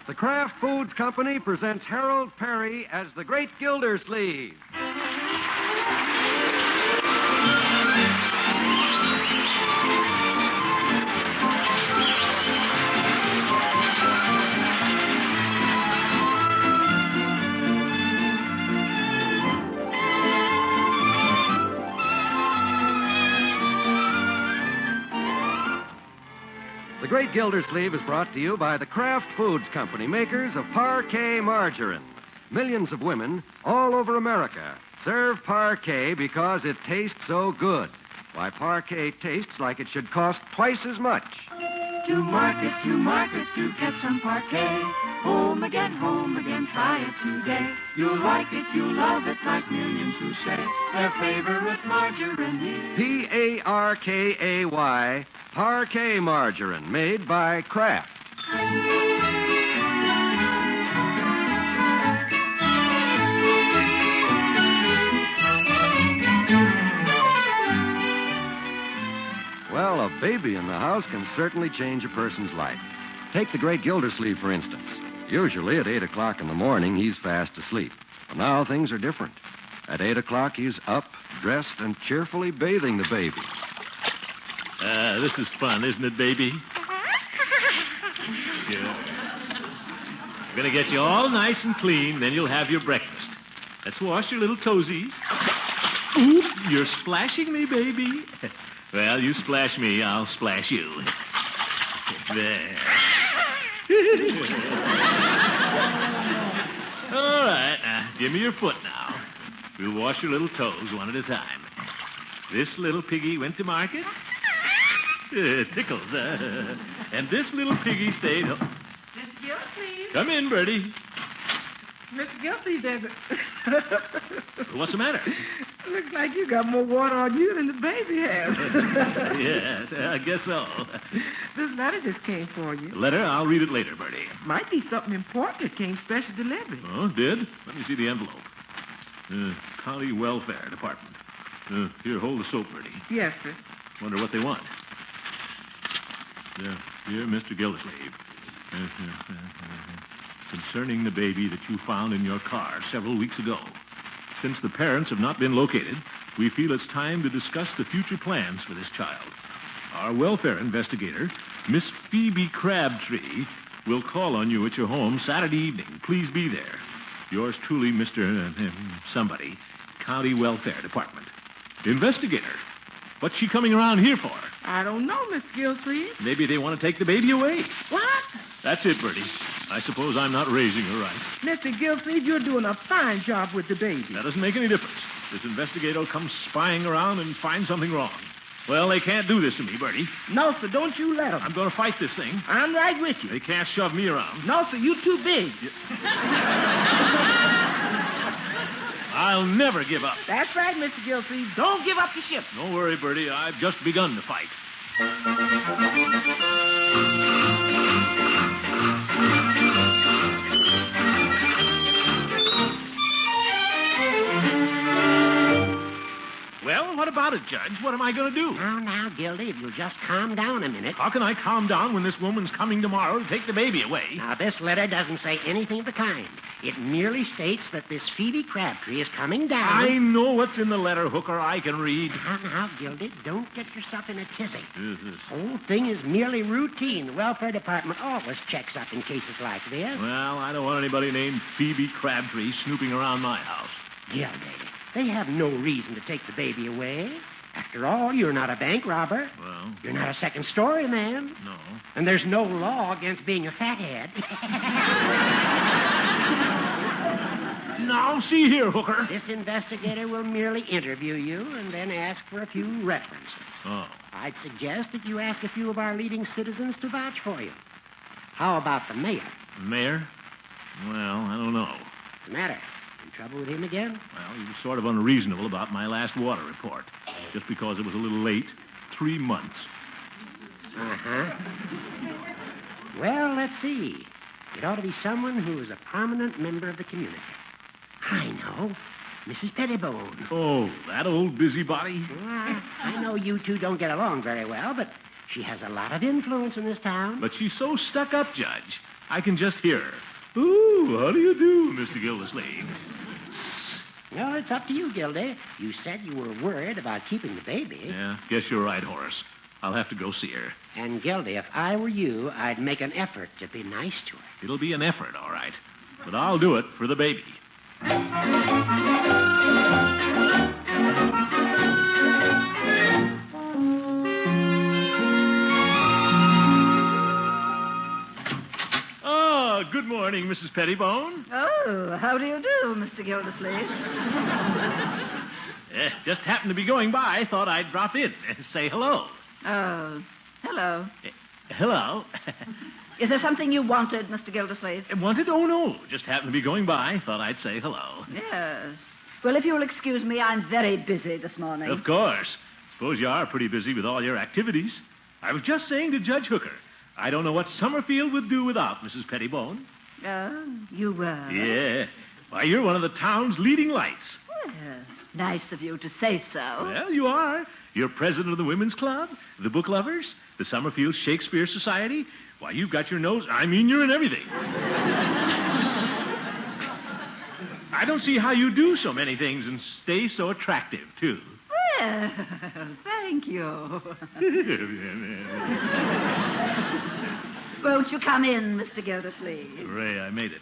the Kraft Foods Company presents Harold Perry as the Great Gildersleeve. The Great Gildersleeve is brought to you by the Kraft Foods Company, makers of Parquet margarine. Millions of women all over America serve Parquet because it tastes so good. Why, Parquet tastes like it should cost twice as much. To market, to get some Parquet. Home again, try it today. You'll like it, you'll love it, like millions who say their favorite margarine is Parkay, Parquet margarine, made by Kraft. Well, a baby in the house can certainly change a person's life. Take the Great Gildersleeve, for instance. Usually at 8 o'clock in the morning, he's fast asleep. But now things are different. At 8 o'clock, he's up, dressed, and cheerfully bathing the baby. This is fun, isn't it, baby? Sure. I'm going to get you all nice and clean, then you'll have your breakfast. Let's wash your little toesies. Oop, you're splashing me, baby. Well, you splash me, I'll splash you. There. All right, now, give me your foot now. We'll wash your little toes one at a time. This little piggy went to market. Tickles. And this little piggy stayed home. Miss Gildersleeve. Come in, Bertie. Miss Gildersleeve, there's What's the matter? Looks like you got more water on you than the baby has. Yes, I guess so. This letter just came for you. The letter? I'll read it later, Bertie. Might be something important that came special delivery. Oh, did? Let me see the envelope. County Welfare Department. Here, hold the soap, Bertie. Yes, sir. Wonder what they want. Dear Mr. Gildersleeve. Concerning the baby that you found in your car several weeks ago. Since the parents have not been located, we feel it's time to discuss the future plans for this child. Our welfare investigator, Miss Phoebe Crabtree, will call on you at your home Saturday evening. Please be there. Yours truly, Mr. Somebody, County Welfare Department. Investigator, what's she coming around here for? I don't know, Miss Gildersleeve. Maybe they want to take the baby away. What? That's it, Bertie. I suppose I'm not raising her right. Mr. Gildersleeve, you're doing a fine job with the baby. That doesn't make any difference. This investigator will come spying around and find something wrong. Well, they can't do this to me, Bertie. No, sir, don't you let them. I'm going to fight this thing. I'm right with you. They can't shove me around. No, sir, you too big. I'll never give up. That's right, Mr. Gildersleeve. Don't give up your ship. Don't worry, Bertie. I've just begun to fight. Well, what about it, Judge? What am I going to do? Now, Gildy, if you'll just calm down a minute. How can I calm down when this woman's coming tomorrow to take the baby away? Now, this letter doesn't say anything of the kind. It merely states that this Phoebe Crabtree is coming down. I know what's in the letter, Hooker. I can read. Now, Gildy, don't get yourself in a tizzy. Yes. The whole thing is merely routine. The welfare department always checks up in cases like this. Well, I don't want anybody named Phoebe Crabtree snooping around my house. Gildy, they have no reason to take the baby away. After all, you're not a bank robber. Well... You're not a second-story man. No. And there's no law against being a fathead. Now, see here, Hooker. This investigator will merely interview you and then ask for a few references. Oh. I'd suggest that you ask a few of our leading citizens to vouch for you. How about the mayor? The mayor? Well, I don't know. What's the matter? In trouble with him again? Well, he was sort of unreasonable about my last water report. Just because it was a little late. 3 months. Uh-huh. Well, let's see. It ought to be someone who is a prominent member of the community. I know. Mrs. Pettibone. Oh, that old busybody? Well, I know you two don't get along very well, but she has a lot of influence in this town. But she's so stuck up, Judge. I can just hear her. Ooh, how do you do, Mr. Gildersleeve? Well, it's up to you, Gildy. You said you were worried about keeping the baby. Yeah, guess you're right, Horace. I'll have to go see her. And, Gildy, if I were you, I'd make an effort to be nice to her. It'll be an effort, all right. But I'll do it for the baby. Oh, good morning, Mrs. Pettibone. Oh, how do you do, Mr. Gildersleeve? Just happened to be going by. Thought I'd drop in and say hello. Oh, hello. Hello. Is there something you wanted, Mr. Gildersleeve? Wanted? Oh, no. Just happened to be going by. Thought I'd say hello. Yes. Well, if you'll excuse me, I'm very busy this morning. Of course. Suppose you are pretty busy with all your activities. I was just saying to Judge Hooker, I don't know what Summerfield would do without Mrs. Pettibone. Oh, you were? Yeah. Why, you're one of the town's leading lights. Well, nice of you to say so. Well, you are. You're president of the Women's Club, the Book Lovers, the Summerfield Shakespeare Society. Why, you've got your nose... you're in everything. I don't see how you do so many things and stay so attractive, too. Well, thank you. Won't you come in, Mr. Gildersleeve? Hooray, I made it.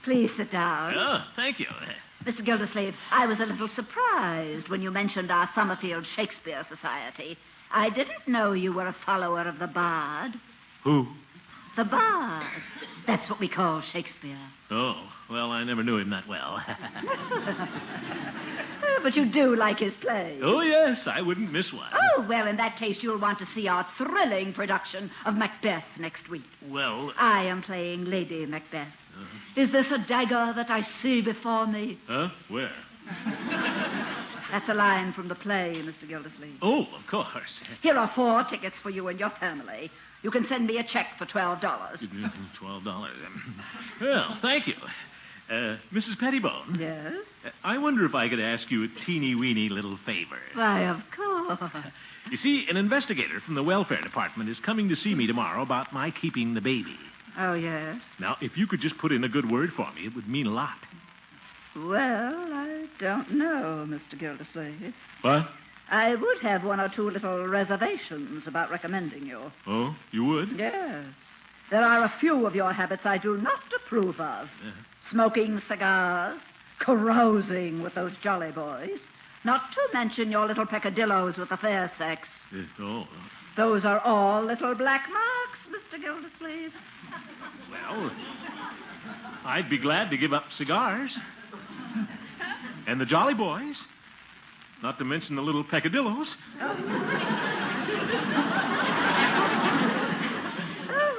Please sit down. Oh, thank you. Mr. Gildersleeve, I was a little surprised when you mentioned our Summerfield Shakespeare Society. I didn't know you were a follower of the Bard. Who? The Bard. That's what we call Shakespeare. Oh, well, I never knew him that well. But you do like his plays. Oh, yes, I wouldn't miss one. Oh, well, in that case, you'll want to see our thrilling production of Macbeth next week. Well... I am playing Lady Macbeth. Is this a dagger that I see before me? Huh? Where? That's a line from the play, Mr. Gildersleeve. Oh, of course. Here are 4 tickets for you and your family. You can send me a check for $12. $12. Well, thank you. Mrs. Pettibone. Yes? I wonder if I could ask you a teeny-weeny little favor. Why, of course. You see, an investigator from the welfare department is coming to see me tomorrow about my keeping the baby. Oh, yes? Now, if you could just put in a good word for me, it would mean a lot. Well, I don't know, Mr. Gildersleeve. What? I would have 1 or 2 little reservations about recommending you. Oh, you would? Yes. There are a few of your habits I do not approve of. Smoking cigars, carousing with those jolly boys, not to mention your little peccadillos with the fair sex. Oh. Those are all little black marks, Mr. Gildersleeve. Well, I'd be glad to give up cigars. And the jolly boys. Not to mention the little peccadillos. Oh,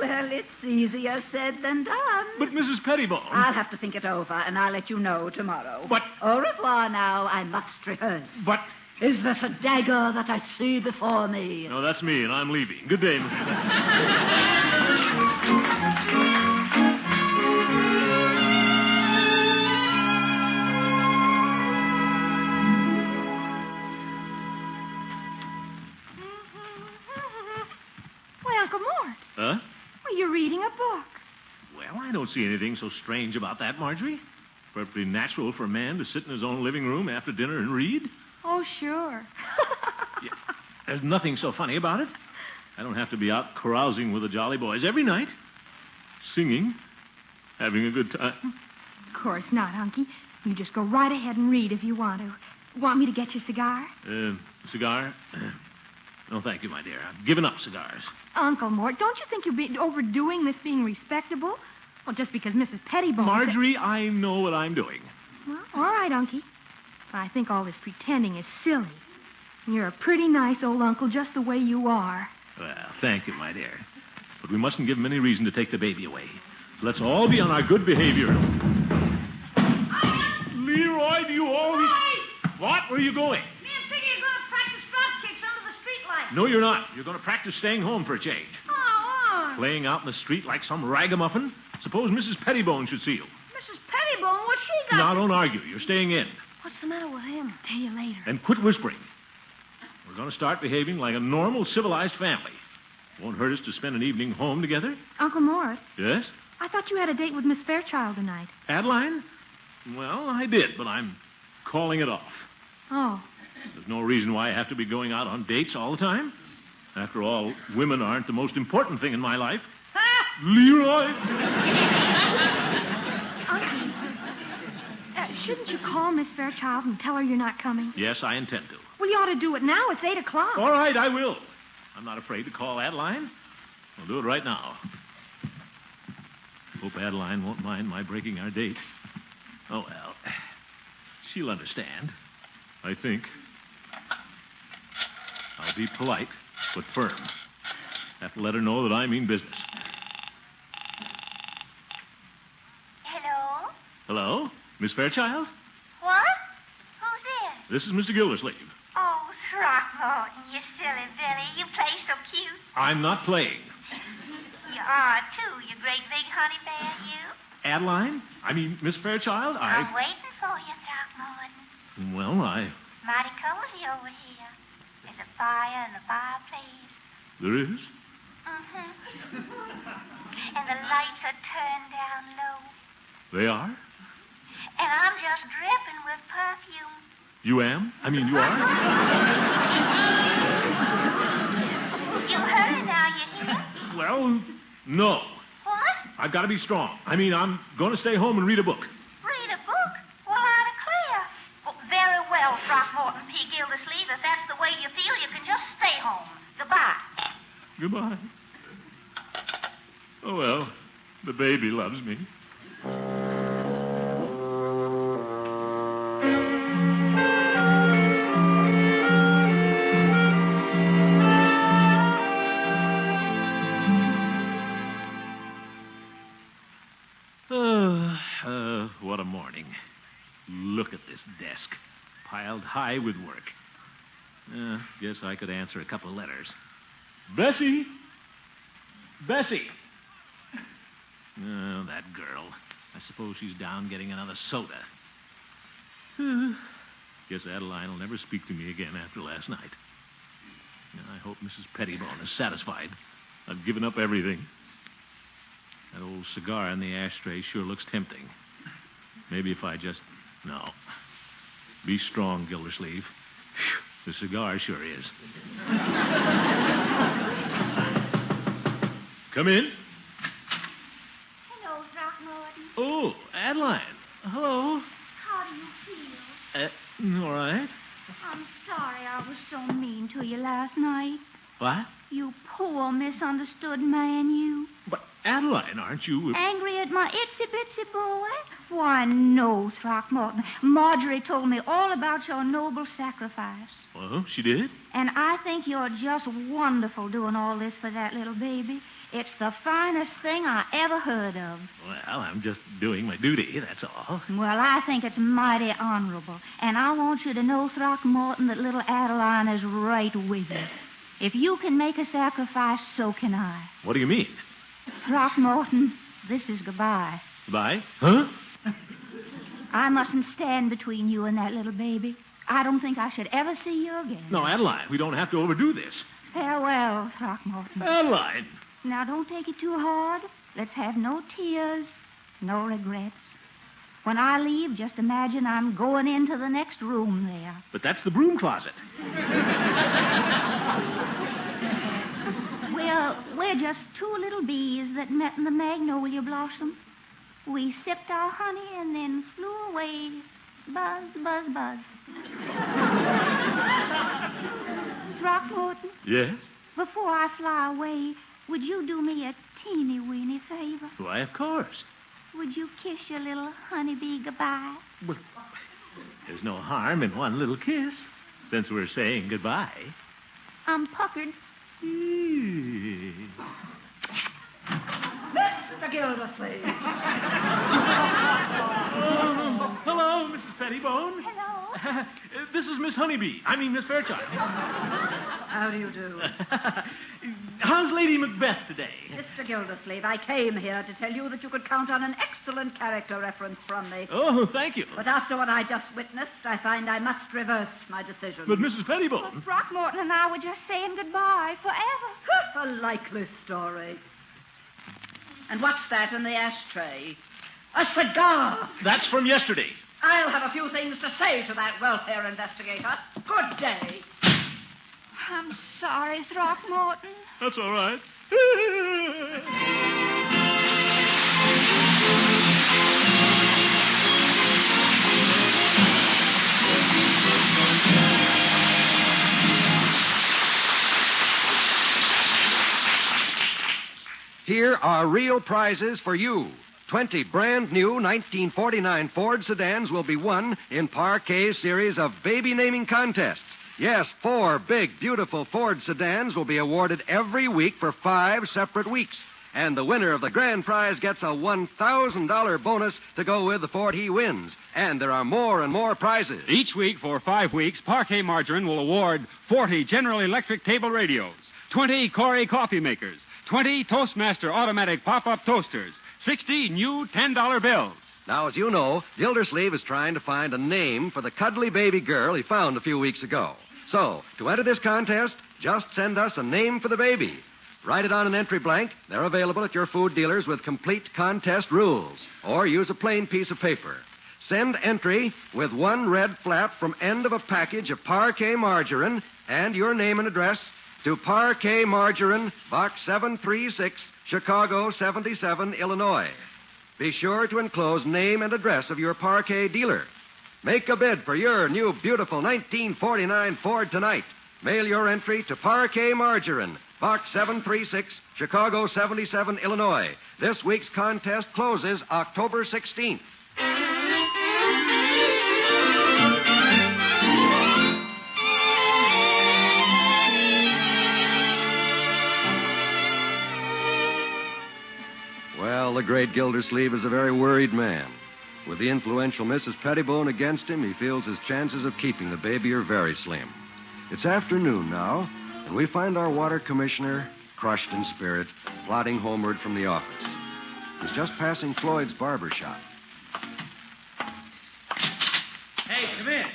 well, it's easier said than done. But, Mrs. Pettibone... I'll have to think it over, and I'll let you know tomorrow. But... Au revoir now. I must rehearse. But... Is this a dagger that I see before me? No, that's me, and I'm leaving. Good day, Mrs. Uncle Mort. Huh? Well, you're reading a book. Well, I don't see anything so strange about that, Marjorie. Perfectly natural for a man to sit in his own living room after dinner and read. Oh, sure. Yeah, there's nothing so funny about it. I don't have to be out carousing with the jolly boys every night, singing, having a good time. Of course not, Hunky. You just go right ahead and read if you want to. Want me to get you a cigar? Cigar? No, thank you, my dear. I've given up cigars. Uncle Mort, don't you think you're overdoing this being respectable? Well, just because Mrs. Pettibone... Marjorie, I know what I'm doing. Well, all right, Unky. But I think all this pretending is silly. You're a pretty nice old uncle just the way you are. Well, thank you, my dear. But we mustn't give him any reason to take the baby away. So let's all be on our good behavior. Leroy, do you always... What? Where are you going? Me and Piggy are going to practice drop kicks under the street light. No, you're not. You're going to practice staying home for a change. Oh, Playing out in the street like some ragamuffin? Suppose Mrs. Pettibone should see you. Mrs. Pettibone, what's she got? Now, don't argue. You're staying in. What's the matter with him? Tell you later. And quit whispering. We're going to start behaving like a normal, civilized family. Won't hurt us to spend an evening home together? Uncle Mort, Yes? I thought you had a date with Miss Fairchild tonight. Adeline? Well, I did, but I'm calling it off. Oh. There's no reason why I have to be going out on dates all the time. After all, women aren't the most important thing in my life. Leroy! Uncle, shouldn't you call Miss Fairchild and tell her you're not coming? Yes, I intend to. Well, you ought to do it now. It's 8 o'clock. All right, I will. I'm not afraid to call Adeline. I'll do it right now. Hope Adeline won't mind my breaking our date. Oh, well. She'll understand. I think. I'll be polite, but firm. Have to let her know that I mean business. Hello? Hello? Miss Fairchild? What? Who's this? This is Mr. Gildersleeve. Oh, Throckmorton, you silly Billy. You play so cute. I'm not playing. You are, too, you great big honey bear, you. Adeline? I mean, Miss Fairchild? I'm waiting for you, Throckmorton. Well, It's mighty cozy over here. There's a fire in the fireplace. There is? Mm-hmm. And the lights are turned down low. They are? And I'm just dripping with perfume. You am? I mean, you are? You hurry now, you hear? Well, no. What? I've got to be strong. I mean, I'm going to stay home and read a book. Read a book? Well, I declare. Well, very well, Throckmorton P. Gildersleeve. If that's the way you feel, you can just stay home. Goodbye. Goodbye. Oh, well, the baby loves me. What a morning. Look at this desk, piled high with work. Guess I could answer a couple of letters. Bessie! Bessie! Oh, that girl. I suppose she's down getting another soda. Guess Adeline will never speak to me again after last night. I hope Mrs. Pettibone is satisfied. I've given up everything. That old cigar in the ashtray sure looks tempting. Maybe if I just... No. Be strong, Gildersleeve. The cigar sure is. Come in. Hello, Throckmorton. Oh, Adeline. Hello. How do you feel? All right. I'm sorry I was so mean to you last night. What? You poor misunderstood man, you. But, Adeline, aren't you... Angry at my itsy-bitsy boy? Why, no, Throckmorton. Marjorie told me all about your noble sacrifice. Well, she did? And I think you're just wonderful doing all this for that little baby. It's the finest thing I ever heard of. Well, I'm just doing my duty, that's all. Well, I think it's mighty honorable. And I want you to know, Throckmorton, that little Adeline is right with you. If you can make a sacrifice, so can I. What do you mean? Throckmorton, this is goodbye. Goodbye? Huh? I mustn't stand between you and that little baby. I don't think I should ever see you again. No, Adeline, we don't have to overdo this. Farewell, Throckmorton. Adeline! Now, don't take it too hard. Let's have no tears, no regrets. When I leave, just imagine I'm going into the next room there. But that's the broom closet. We're just two little bees that met in the magnolia blossom. We sipped our honey and then flew away. Buzz, buzz, buzz. Throckmorton, Yes? before I fly away, would you do me a teeny-weeny favor? Why, of course. Would you kiss your little honeybee goodbye? But there's no harm in one little kiss, since we're saying goodbye. I'm puckered. Mr. Gildersleeve. Hello, Mrs. Pettibone. Hello. This is Miss Honeybee. I mean, Miss Fairchild. How do you do? How's Lady Macbeth today? Mr. Gildersleeve, I came here to tell you that you could count on an excellent character reference from me. Oh, thank you. But after what I just witnessed, I find I must reverse my decision. But Mrs. Pettibone... Throckmorton and I were just saying goodbye forever. A likely story. And what's that in the ashtray? A cigar! That's from yesterday. I'll have a few things to say to that welfare investigator. Good day. I'm sorry, Throckmorton. That's all right. Here are real prizes for you. 20 brand new 1949 Ford sedans will be won in Parquet's series of baby naming contests. Yes, 4 big, beautiful Ford sedans will be awarded every week for 5 separate weeks. And the winner of the grand prize gets a $1,000 bonus to go with the Ford he wins. And there are more and more prizes. Each week for 5 weeks, Parquet Margarine will award 40 General Electric table radios, 20 Corey coffee makers, 20 Toastmaster automatic pop-up toasters, 60 new $10 bills. Now, as you know, Gildersleeve is trying to find a name for the cuddly baby girl he found a few weeks ago. So, to enter this contest, just send us a name for the baby. Write it on an entry blank. They're available at your food dealers with complete contest rules. Or use a plain piece of paper. Send entry with 1 red flap from end of a package of Parquet Margarine and your name and address to Parquet Margarine, Box 736, Chicago 77, Illinois. Be sure to enclose name and address of your Parquet dealer. Make a bid for your new beautiful 1949 Ford tonight. Mail your entry to Parquet Margarine, Box 736, Chicago 77, Illinois. This week's contest closes October 16th. Well, the great Gildersleeve is a very worried man. With the influential Mrs. Pettibone against him, he feels his chances of keeping the baby are very slim. It's afternoon now, and we find our water commissioner, crushed in spirit, plodding homeward from the office. He's just passing Floyd's barber shop. Hey, come in.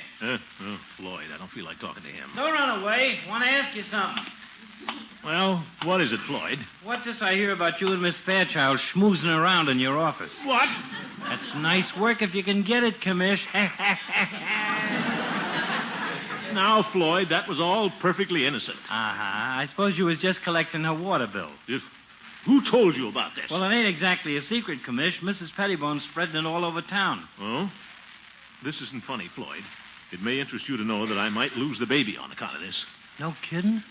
Floyd, I don't feel like talking to him. Don't run away. Want to ask you something. Well, what is it, Floyd? What's this I hear about you and Miss Fairchild schmoozing around in your office? What? That's nice work if you can get it, Commish. Now, Floyd, that was all perfectly innocent. I suppose you was just collecting her water bill. Who told you about this? Well, it ain't exactly a secret, Commish. Mrs. Pettibone's spreading it all over town. Oh? This isn't funny, Floyd. It may interest you to know that I might lose the baby on account of this. No kidding?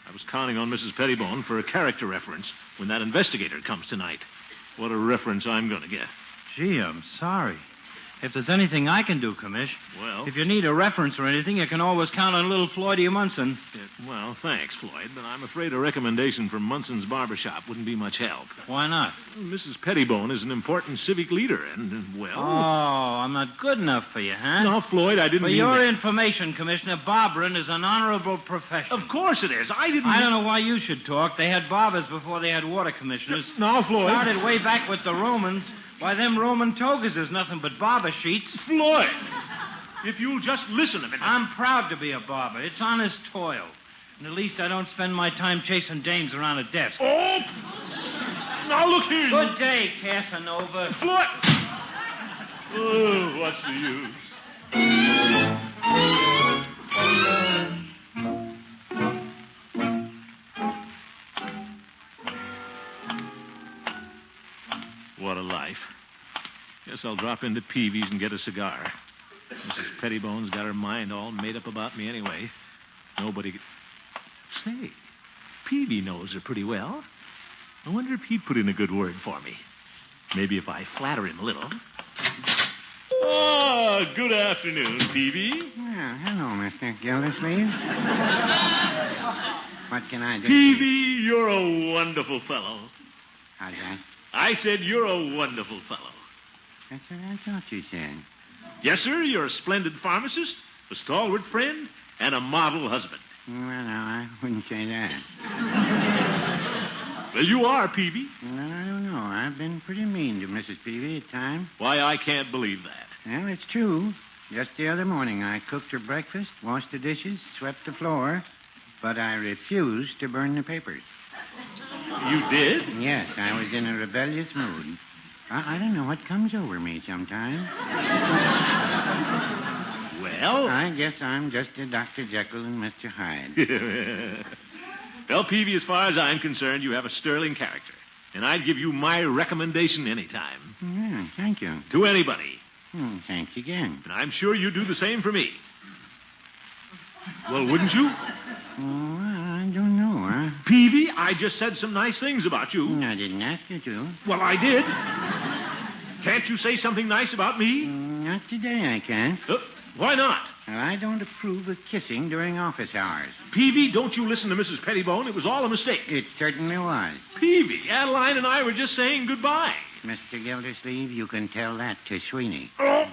I was counting on Mrs. Pettibone for a character reference when that investigator comes tonight. What a reference I'm going to get. Gee, I'm sorry. If there's anything I can do, Commish. Well... If you need a reference or anything, you can always count on little Floydie Munson. Well, thanks, Floyd, but I'm afraid a recommendation from Munson's barbershop wouldn't be much help. Why not? Mrs. Pettibone is an important civic leader, and, well... Oh, I'm not good enough for you, huh? No, Floyd, I didn't For mean your that. information, Commissioner, barbering is an honorable profession. Of course it is. I don't know why you should talk. They had barbers before they had water commissioners. Now, Floyd... Started way back with the Romans. Why, them Roman togas is nothing but barber sheets. Floyd, if you'll just listen a minute. I'm proud to be a barber. It's honest toil. And at least I don't spend my time chasing dames around a desk. Oh! Now, look here. Good day, Casanova. Floyd! Oh, what's the use? What a life. Guess I'll drop into Peavy's and get a cigar. Mrs. Pettibone's got her mind all made up about me anyway. Nobody... Say, Peavy knows her pretty well. I wonder if he'd put in a good word for me. Maybe if I flatter him a little. Oh, good afternoon, Peavy. Well, hello, Mr. Gildersleeve. What can I do? Peavy, you're a wonderful fellow. How's that? I said you're a wonderful fellow. That's what I thought you said. Yes, sir, you're a splendid pharmacist, a stalwart friend, and a model husband. Well, now, I wouldn't say that. Well, you are, Peavy. Well, I don't know. I've been pretty mean to Mrs. Peavy at times. Why, I can't believe that. Well, it's true. Just the other morning, I cooked her breakfast, washed the dishes, swept the floor, but I refused to burn the papers. You did? Yes, I was in a rebellious mood. I don't know what comes over me sometimes. Well? I guess I'm just a Dr. Jekyll and Mr. Hyde. Well, Peavy, as far as I'm concerned, you have a sterling character. And I'd give you my recommendation anytime. Yeah, thank you. To anybody. Thanks again. And I'm sure you'd do the same for me. Well, wouldn't you? Oh, I don't know, huh? Peavy, I just said some nice things about you. I didn't ask you to. Well, I did. Can't you say something nice about me? Not today, I can't. Why not? Well, I don't approve of kissing during office hours. Peavy, don't you listen to Mrs. Pettibone. It was all a mistake. It certainly was. Peavy, Adeline and I were just saying goodbye. Mr. Gildersleeve, you can tell that to Sweeney. Oh.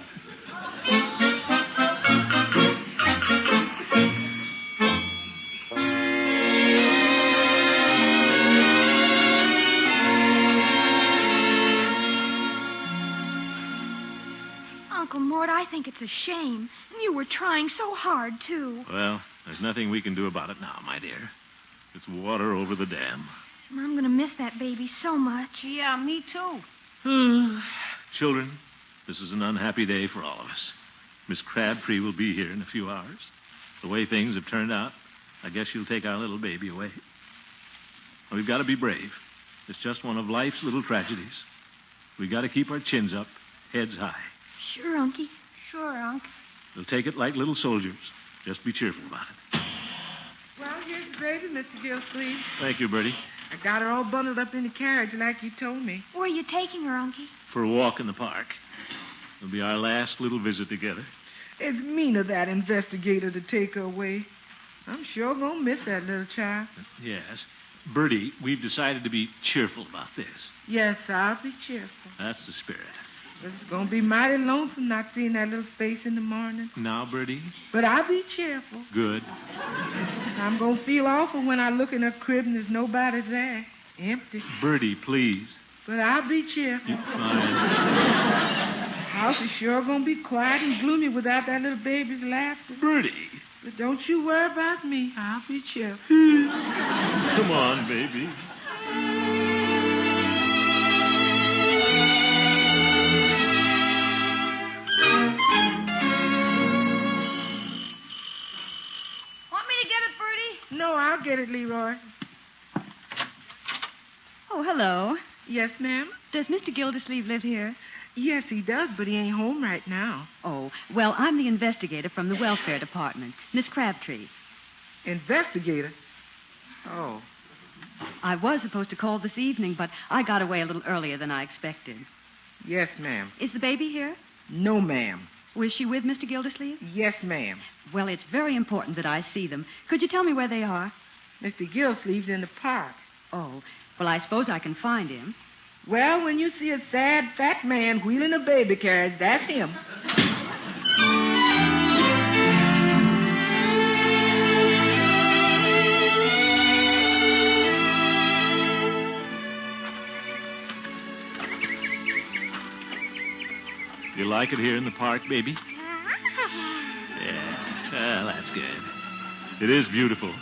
Uncle Mort, I think it's a shame. And you were trying so hard, too. Well, there's nothing we can do about it now, my dear. It's water over the dam. I'm going to miss that baby so much. Yeah, me too. Children, this is an unhappy day for all of us. Miss Crabtree will be here in a few hours. The way things have turned out, I guess she'll take our little baby away. Well, we've got to be brave. It's just one of life's little tragedies. We've got to keep our chins up, heads high. Sure, Unky. Sure, Unc. We'll take it like little soldiers. Just be cheerful about it. Well, here's the baby, Mr. Gilsleeve. Thank you, Bertie. I got her all bundled up in the carriage like you told me. Where are you taking her, Unky? For a walk in the park. It'll be our last little visit together. It's mean of that investigator to take her away. I'm sure gonna miss that little child. Yes. Bertie, we've decided to be cheerful about this. Yes, I'll be cheerful. That's the spirit. It's gonna be mighty lonesome not seeing that little face in the morning. Now, Bertie? But I'll be cheerful. Good. I'm gonna feel awful when I look in her crib and there's nobody there. Empty. Bertie, please. But I'll be cheerful. Fine. The house is sure gonna be quiet and gloomy without that little baby's laughter. Bertie. But don't you worry about me. I'll be cheerful. Come on, baby. Want me to get it, Bertie? No, I'll get it, Leroy. Oh, hello. Yes, ma'am? Does Mr. Gildersleeve live here? Yes, he does, but he ain't home right now. Oh, well, I'm the investigator from the welfare department, Miss Crabtree. Investigator? Oh. I was supposed to call this evening, but I got away a little earlier than I expected. Yes, ma'am. Is the baby here? No, ma'am. Was she with Mr. Gildersleeve? Yes, ma'am. Well, it's very important that I see them. Could you tell me where they are? Mr. Gilsleeve's in the park. Oh, well, I suppose I can find him. Well, when you see a sad, fat man wheeling a baby carriage, that's him. You like it here in the park, baby? Yeah. Well, that's good. It is beautiful.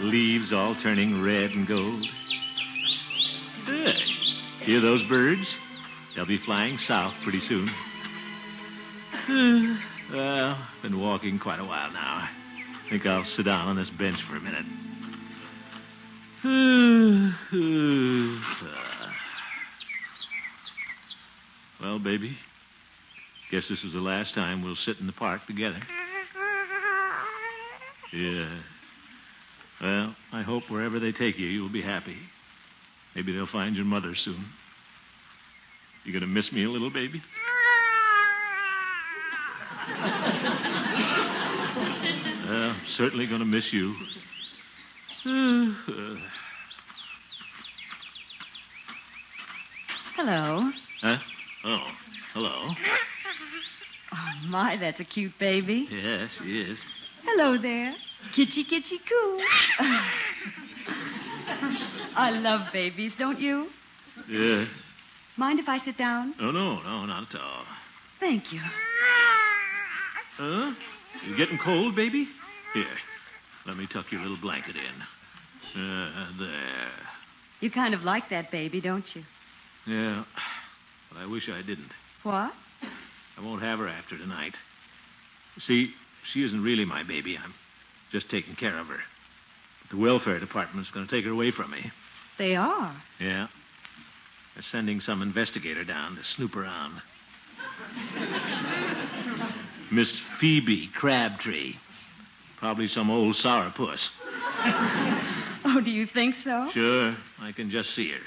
Leaves all turning red and gold. Hey, hear those birds? They'll be flying south pretty soon. Well, I've been walking quite a while now. I think I'll sit down on this bench for a minute. Well, baby, guess this is the last time we'll sit in the park together. Yeah. Well, I hope wherever they take you, you'll be happy. Maybe they'll find your mother soon. You gonna miss me a little, baby? Well, I'm certainly gonna miss you. Hello. Huh? Oh, hello. Oh, My, that's a cute baby. Yes, she is. Hello there. Kitchy, kitchy, coo. I love babies, don't you? Yes. Mind if I sit down? Oh, no, not at all. Thank you. Huh? You getting cold, baby? Here, let me tuck your little blanket in. There. You kind of like that baby, don't you? Yeah, but I wish I didn't. What? I won't have her after tonight. See, she isn't really my baby. I'm just taking care of her. But the welfare department's going to take her away from me. They are? Yeah. They're sending some investigator down to snoop around. Miss Phoebe Crabtree. Probably some old sourpuss. Oh, do you think so? Sure. I can just see her.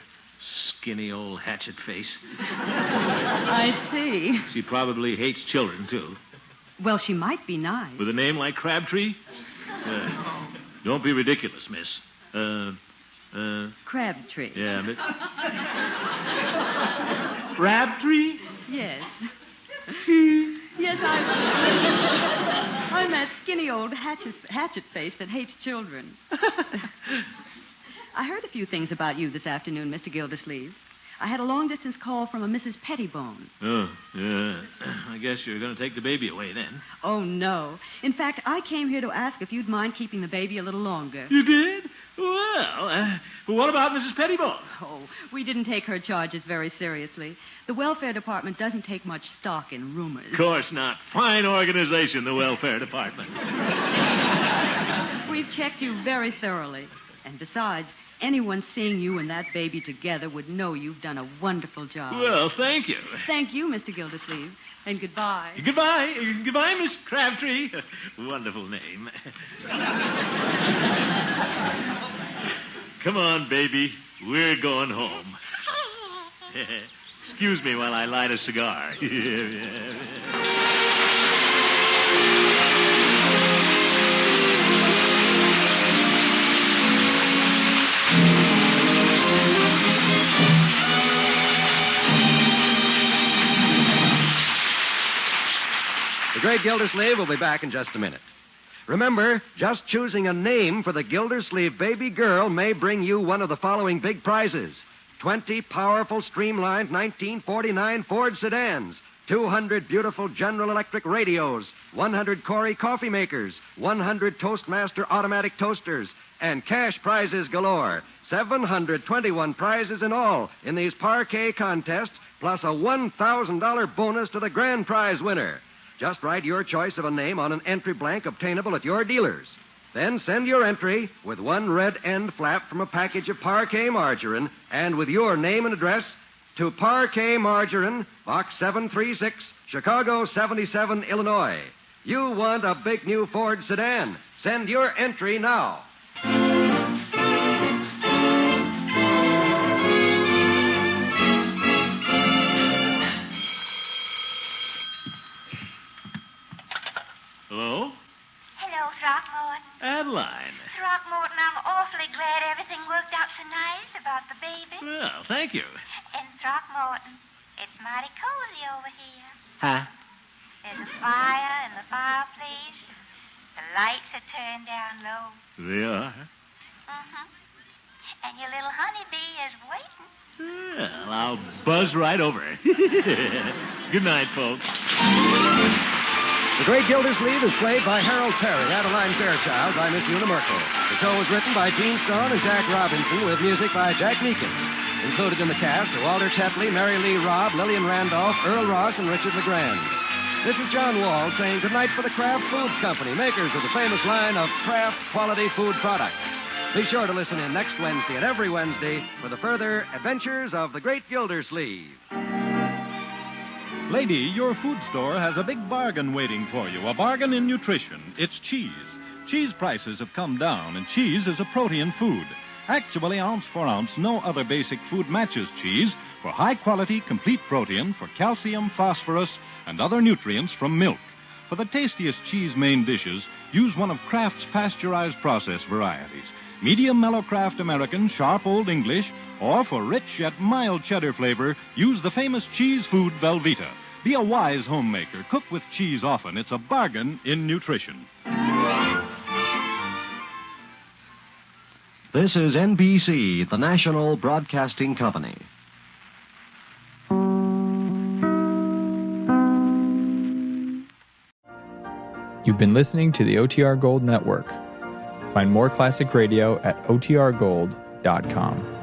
Skinny old hatchet face. I see. She probably hates children, too. Well, she might be nice. With a name like Crabtree? Don't be ridiculous, miss. Crabtree. Yeah, but... Crabtree? Yes. Yes, I'm that skinny old hatchet face that hates children. I heard a few things about you this afternoon, Mr. Gildersleeve. I had a long-distance call from a Mrs. Pettibone. Oh, yeah. I guess you're going to take the baby away then. Oh, no. In fact, I came here to ask if you'd mind keeping the baby a little longer. You did? Well, what about Mrs. Pettibone? Oh, we didn't take her charges very seriously. The welfare department doesn't take much stock in rumors. Of course not. Fine organization, the welfare department. We've checked you very thoroughly. And besides, anyone seeing you and that baby together would know you've done a wonderful job. Well, thank you. Thank you, Mr. Gildersleeve. And goodbye. Goodbye. Goodbye, Miss Crabtree. Wonderful name. Come on, baby. We're going home. Excuse me while I light a cigar. The Great Gildersleeve will be back in just a minute. Remember, just choosing a name for the Gildersleeve baby girl may bring you one of the following big prizes. 20 powerful, streamlined 1949 Ford sedans, 200 beautiful General Electric radios, 100 Corey coffee makers, 100 Toastmaster automatic toasters, and cash prizes galore. 721 prizes in all in these parquet contests, plus a $1,000 bonus to the grand prize winner. Just write your choice of a name on an entry blank obtainable at your dealers. Then send your entry with one red end flap from a package of parquet margarine and with your name and address to Parquet Margarine, Box 736, Chicago 77, Illinois. You want a big new Ford sedan. Send your entry now. Hello? Hello, Throckmorton. Adeline. Throckmorton, I'm awfully glad everything worked out so nice about the baby. Well, thank you. And Throckmorton, it's mighty cozy over here. Huh? There's a fire in the fireplace. The lights are turned down low. They are. Mm-hmm. And your little honeybee is waiting. Well, I'll buzz right over. Good night, folks. The Great Gildersleeve is played by Harold Terry, Adeline Fairchild by Miss Una Merkel. The show was written by Gene Stone and Jack Robinson with music by Jack Meakin. Included in the cast are Walter Tetley, Mary Lee Robb, Lillian Randolph, Earl Ross, and Richard LeGrand. This is John Wall saying goodnight for the Kraft Foods Company, makers of the famous line of Kraft quality food products. Be sure to listen in next Wednesday and every Wednesday for the further adventures of the Great Gildersleeve. Lady, your food store has a big bargain waiting for you, a bargain in nutrition. It's cheese. Cheese prices have come down, and cheese is a protein food. Actually, ounce for ounce, no other basic food matches cheese for high-quality, complete protein for calcium, phosphorus, and other nutrients from milk. For the tastiest cheese main dishes, use one of Kraft's pasteurized process varieties. Medium mellow Kraft American, sharp Old English, or for rich yet mild cheddar flavor, use the famous cheese food Velveeta. Be a wise homemaker. Cook with cheese often. It's a bargain in nutrition. This is NBC, the National Broadcasting Company. You've been listening to the OTR Gold Network. Find more classic radio at otrgold.com.